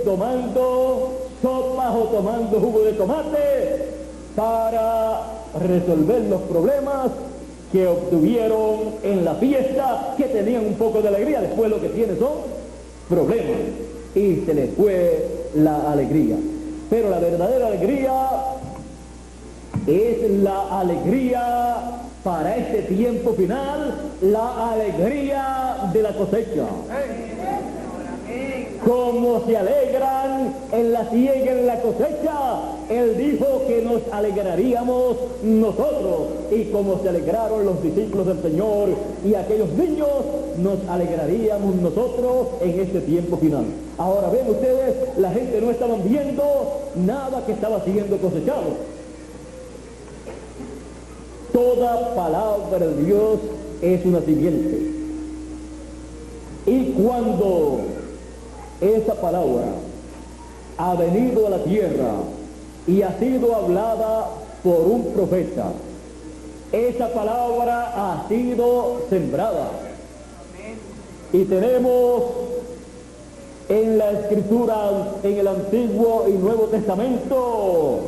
tomando sopas o tomando jugo de tomate para resolver los problemas que obtuvieron en la fiesta, que tenían un poco de alegría. Después lo que tienen son problemas y se les fue la alegría. Pero la verdadera alegría es la alegría para este tiempo final, la alegría de la cosecha. Como se alegran en la siega, en la cosecha, Él dijo que nos alegraríamos nosotros. Y como se alegraron los discípulos del Señor y aquellos niños, nos alegraríamos nosotros en este tiempo final. Ahora ven ustedes, la gente no estaba viendo nada que estaba siendo cosechado. Toda palabra de Dios es una simiente. Y cuando esa palabra ha venido a la tierra y ha sido hablada por un profeta, esa palabra ha sido sembrada. Y tenemos en la Escritura, en el Antiguo y Nuevo Testamento,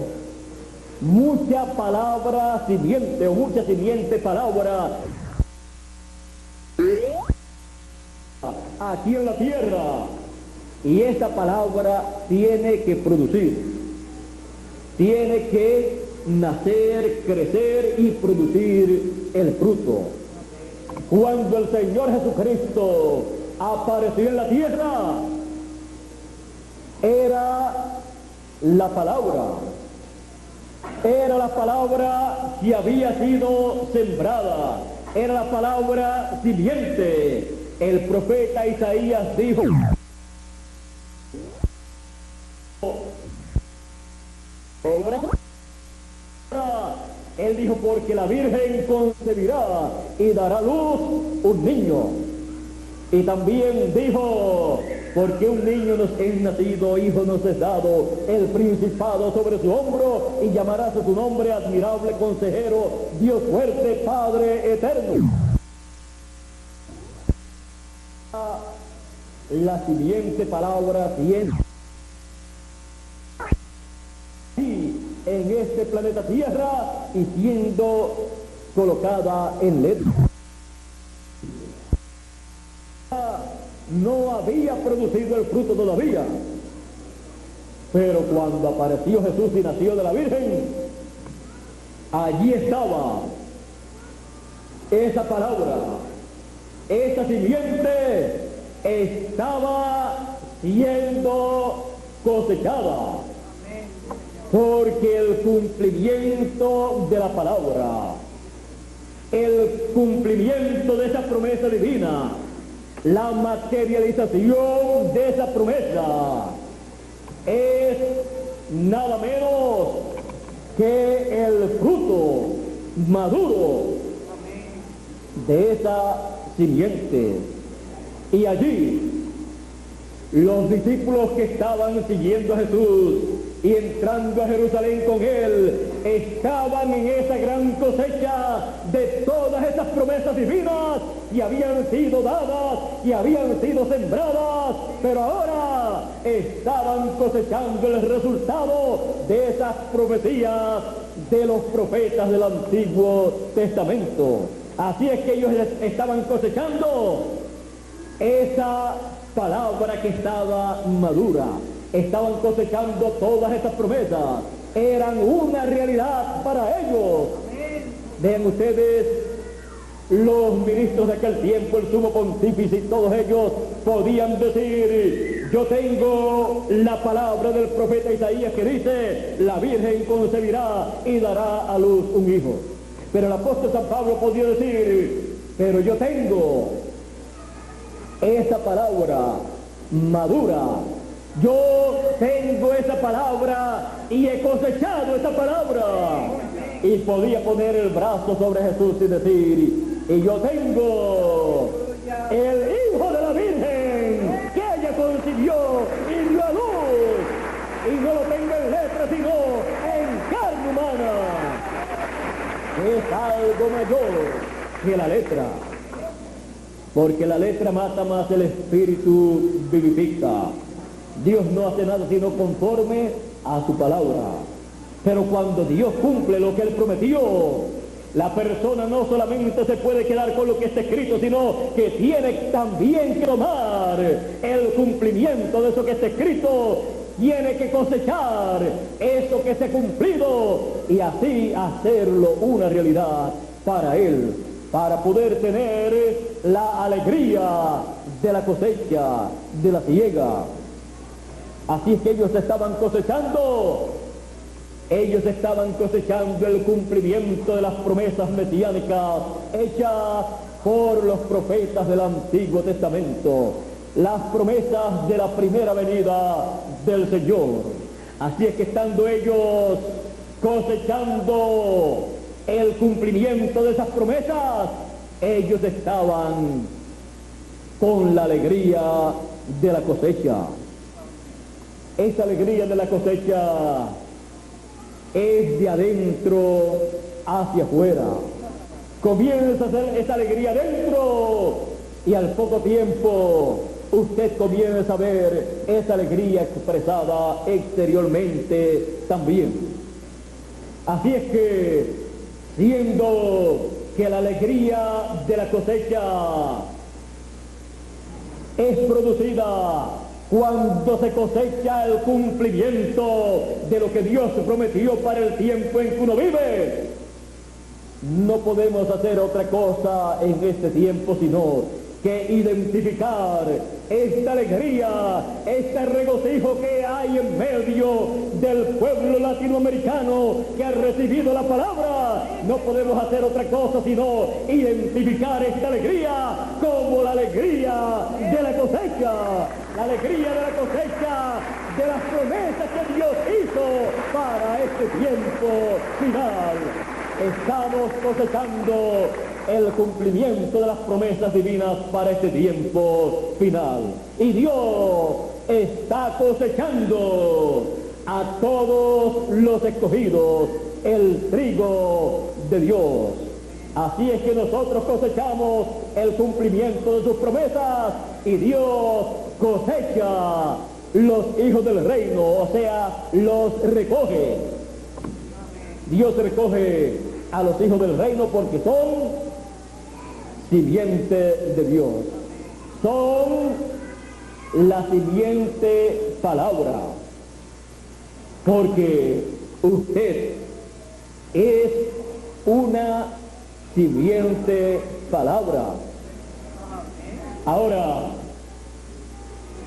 mucha palabra simiente o mucha simiente palabra aquí en la tierra. Y esa palabra tiene que producir, tiene que nacer, crecer y producir el fruto. Cuando el Señor Jesucristo apareció en la tierra, era la palabra que había sido sembrada, era la palabra simiente. El profeta Isaías dijo: él dijo, porque la Virgen concebirá y dará luz un niño. Y también dijo porque un niño nos es nacido, hijo nos es dado, el principado sobre su hombro, y llamarás a su nombre admirable consejero, Dios fuerte, Padre eterno. La siguiente palabra tiene en este planeta Tierra y siendo colocada en letra. No había producido el fruto todavía, pero cuando apareció Jesús y nació de la Virgen, allí estaba esa palabra, esa simiente estaba siendo cosechada, porque el cumplimiento de la palabra, el cumplimiento de esa promesa divina, la materialización de esa promesa es nada menos que el fruto maduro de esa simiente. Y allí los discípulos que estaban siguiendo a Jesús y entrando a Jerusalén con él, estaban en esa gran cosecha de todas esas promesas divinas que habían sido dadas, que habían sido sembradas, pero ahora estaban cosechando el resultado de esas profecías de los profetas del Antiguo Testamento. Así es que ellos estaban cosechando esa palabra que estaba madura. Estaban cosechando todas esas promesas, eran una realidad para ellos. Vean ustedes, los ministros de aquel tiempo, el sumo pontífice y todos ellos podían decir: yo tengo la palabra del profeta Isaías que dice, la Virgen concebirá y dará a luz un hijo. Pero el apóstol San Pablo podía decir: pero yo tengo esa palabra madura, yo tengo esa palabra y he cosechado esa palabra. Y podía poner el brazo sobre Jesús y decir: y yo tengo el Hijo de la Virgen que ella concibió y dio a luz, y no lo tengo en letra sino en carne humana. Es algo mayor que la letra, porque la letra mata más, el espíritu vivifica. Dios no hace nada sino conforme a su palabra. Pero cuando Dios cumple lo que Él prometió, la persona no solamente se puede quedar con lo que está escrito, sino que tiene también que tomar el cumplimiento de eso que está escrito, tiene que cosechar eso que se ha cumplido y así hacerlo una realidad para Él, para poder tener la alegría de la cosecha, de la siega. Así es que ellos estaban cosechando el cumplimiento de las promesas mesiánicas hechas por los profetas del Antiguo Testamento, las promesas de la primera venida del Señor. Así es que estando ellos cosechando el cumplimiento de esas promesas, ellos estaban con la alegría de la cosecha. Esa alegría de la cosecha es de adentro hacia afuera. Comienza a ser esa alegría adentro y al poco tiempo usted comienza a ver esa alegría expresada exteriormente también. Así es que, siendo que la alegría de la cosecha es producida cuando se cosecha el cumplimiento de lo que Dios prometió para el tiempo en que uno vive, no podemos hacer otra cosa en este tiempo sino que identificar esta alegría, este regocijo que hay en medio del pueblo latinoamericano que ha recibido la palabra. No podemos hacer otra cosa sino identificar esta alegría como la alegría de la cosecha, la alegría de la cosecha de las promesas que Dios hizo para este tiempo final. Estamos cosechando el cumplimiento de las promesas divinas para este tiempo final. Y Dios está cosechando a todos los escogidos el trigo de Dios. Así es que nosotros cosechamos el cumplimiento de sus promesas y Dios cosecha los hijos del reino, o sea, los recoge. Dios recoge a los hijos del reino porque son simiente de Dios. Son la simiente palabra. Porque usted es una simiente palabra. Ahora,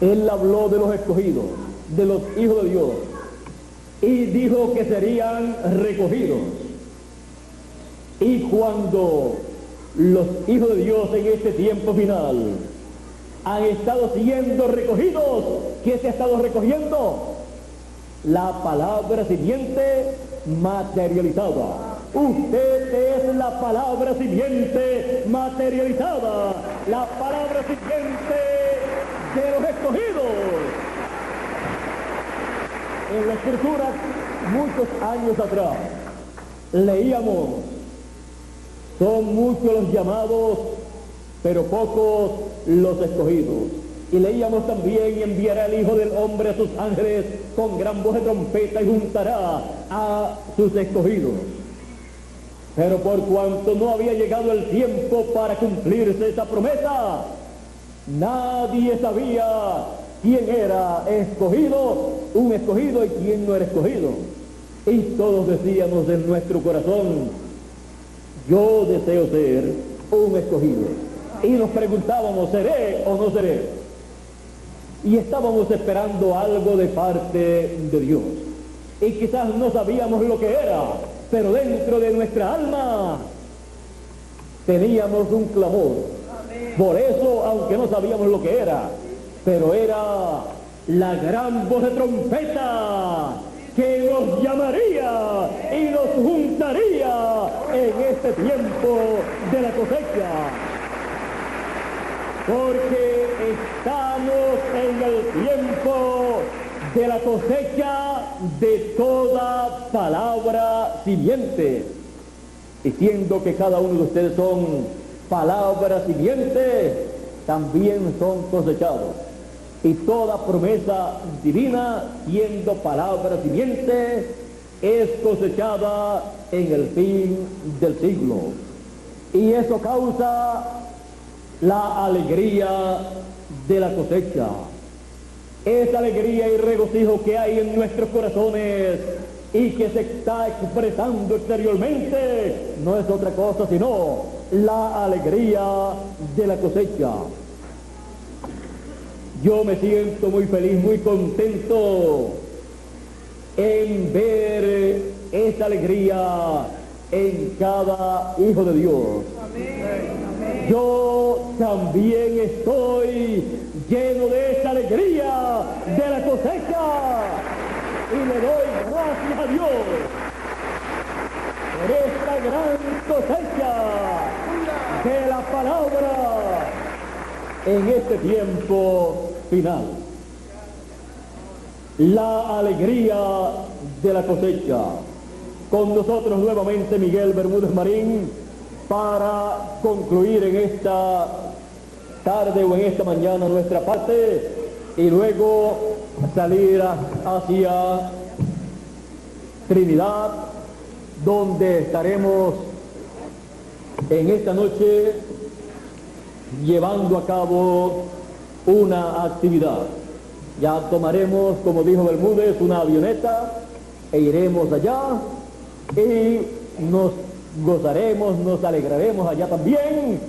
Él habló de los escogidos, de los hijos de Dios, y dijo que serían recogidos. Y cuando los hijos de Dios en este tiempo final han estado siendo recogidos, ¿qué se ha estado recogiendo? La palabra simiente materializada. Usted es la palabra simiente materializada, la palabra simiente de los escogidos. En la Escritura, muchos años atrás, leíamos: son muchos los llamados, pero pocos los escogidos. Y leíamos también: enviará el Hijo del Hombre a sus ángeles con gran voz de trompeta y juntará a sus escogidos. Pero por cuanto no había llegado el tiempo para cumplirse esa promesa, nadie sabía quién era escogido, un escogido, y quién no era escogido. Y todos decíamos en nuestro corazón: yo deseo ser un escogido. Y nos preguntábamos: ¿seré o no seré? Y estábamos esperando algo de parte de Dios. Y quizás no sabíamos lo que era, pero dentro de nuestra alma teníamos un clamor. Por eso, aunque no sabíamos lo que era, pero era la gran voz de trompeta que nos llamaría y nos juntaría en este tiempo de la cosecha. Porque estamos en el tiempo de la cosecha de toda palabra simiente. Y siendo que cada uno de ustedes son palabras simientes, también son cosechados. Y toda promesa divina, siendo palabra simiente, es cosechada en el fin del siglo. Y eso causa la alegría de la cosecha. Esa alegría y regocijo que hay en nuestros corazones y que se está expresando exteriormente no es otra cosa sino la alegría de la cosecha. Yo me siento muy feliz, muy contento en ver esa alegría en cada hijo de Dios. Yo también estoy lleno de esa alegría de la cosecha y le doy gracias a Dios por esta gran cosecha de la palabra en este tiempo final. La alegría de la cosecha. Con nosotros nuevamente Miguel Bermúdez Marín para concluir en esta tarde o en esta mañana nuestra parte y luego salir hacia Trinidad, donde estaremos en esta noche llevando a cabo una actividad. Ya tomaremos, como dijo Bermúdez, una avioneta e iremos allá y nos gozaremos, nos alegraremos allá también,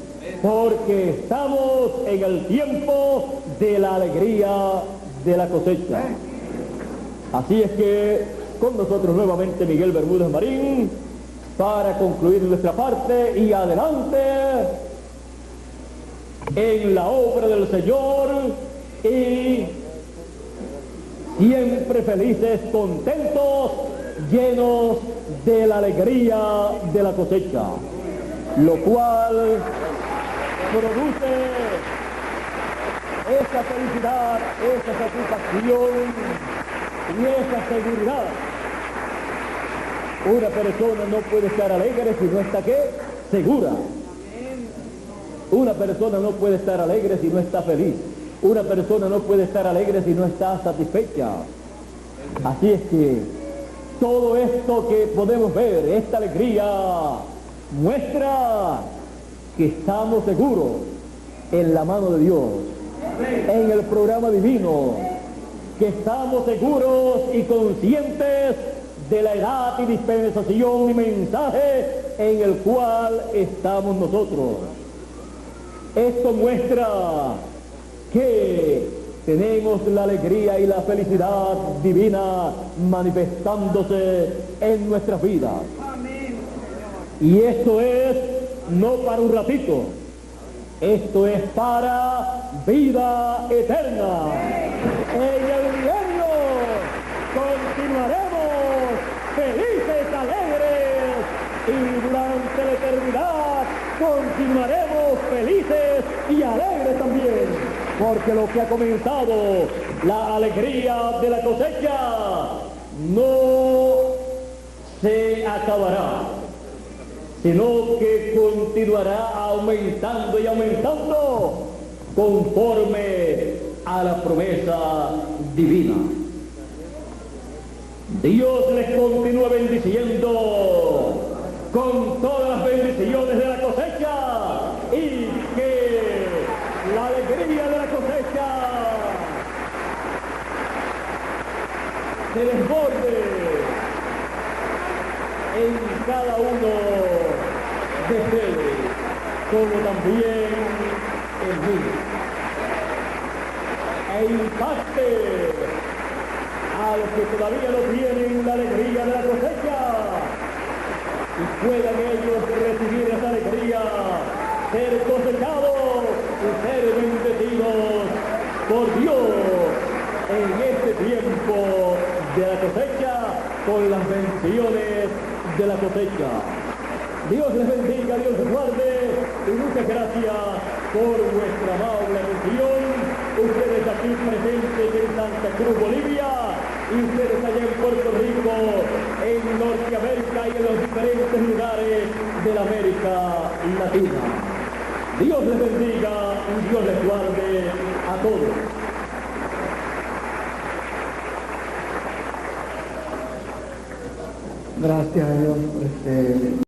porque estamos en el tiempo de la alegría de la cosecha. Así es que con nosotros nuevamente Miguel Bermúdez Marín para concluir nuestra parte y adelante en la obra del Señor y siempre felices, contentos, llenos de la alegría de la cosecha. lo cual produce esa felicidad, esa satisfacción y esa seguridad. Una persona no puede estar alegre si no está, ¿qué? Segura. Una persona no puede estar alegre si no está feliz. Una persona no puede estar alegre si no está satisfecha. Así es que todo esto que podemos ver, esta alegría, muestra que estamos seguros en la mano de Dios, en el programa divino, que estamos seguros y conscientes de la edad y dispensación y mensaje en el cual estamos nosotros. Esto muestra que tenemos la alegría y la felicidad divina manifestándose en nuestras vidas. Y esto es no para un ratito, esto es para vida eterna. En el milenio continuaremos felices, alegres, y durante la eternidad continuaremos felices y alegres también, porque lo que ha comenzado, la alegría de la cosecha, no se acabará, sino que continuará aumentando y aumentando conforme a la promesa divina. Dios les continúa bendiciendo con todas las bendiciones de la cosecha, y que la alegría de la cosecha se desborde en cada uno de ustedes, como también en mí, e impacte a los que todavía no tienen la alegría de la cosecha, y puedan ellos recibir esa alegría, ser cosechados y ser bendecidos por Dios en este tiempo de la cosecha, con las bendiciones de la cosecha. Dios les bendiga, Dios les guarde, y muchas gracias por vuestra amable atención. Ustedes aquí presentes en Santa Cruz, Bolivia, y ustedes allá en Puerto Rico, en Norteamérica y en los diferentes lugares de la América Latina. Dios les bendiga y Dios les guarde a todos. Gracias a Dios por este